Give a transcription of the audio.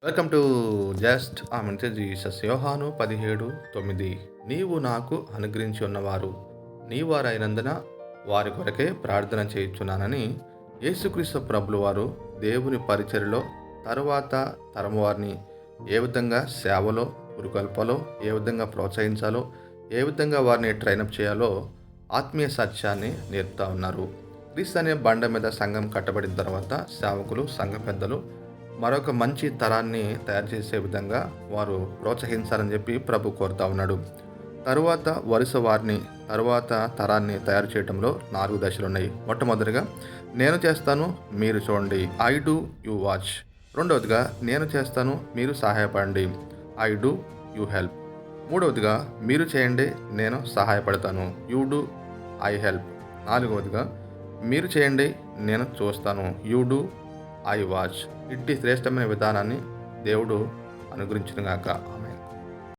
Welcome to just ఆమె Jesus. యోహాను 17:9. నీవు నాకు అనుగ్రహించి ఉన్నవారు నీ వారైనందున వారి కొరకే ప్రార్థన చేయుచున్నానని యేసుక్రీస్తు ప్రభులు వారు దేవుని పరిచర్యలో తరువాత తరము వారిని ఏ విధంగా సేవలో పురుకొల్పలో ఏ విధంగా ప్రోత్సహించాలో ఏ విధంగా వారిని ట్రైనప్ చేయాలో ఆత్మీయ సత్యాన్ని నేర్పుతా ఉన్నారు. క్రీస్తు అనే బండ మీద సంఘం కట్టబడిన తర్వాత సేవకులు సంఘ పెద్దలు మరొక మంచి తరాన్ని తయారు చేసే విధంగా వారు ప్రోత్సహించాలని చెప్పి ప్రభు కోరుతా ఉన్నాడు. తరువాత తరాన్ని తయారు చేయడంలో 4 దశలు ఉన్నాయి. మొట్టమొదటిగా నేను చేస్తాను మీరు చూడండి, ఐ డూ యూ వాచ్. రెండవదిగా నేను చేస్తాను మీరు సహాయపడండి, ఐ డూ యూ హెల్ప్. మూడవదిగా మీరు చేయండి నేను సహాయపడతాను, యూ డూ ఐ హెల్ప్. నాలుగవదిగా మీరు చేయండి నేను చూస్తాను, యూ డూ ఐ వాచ్. ఇట్టి శ్రేష్టమైన విధానాన్ని దేవుడు అనుగ్రహించునుగాక. ఆమేన్.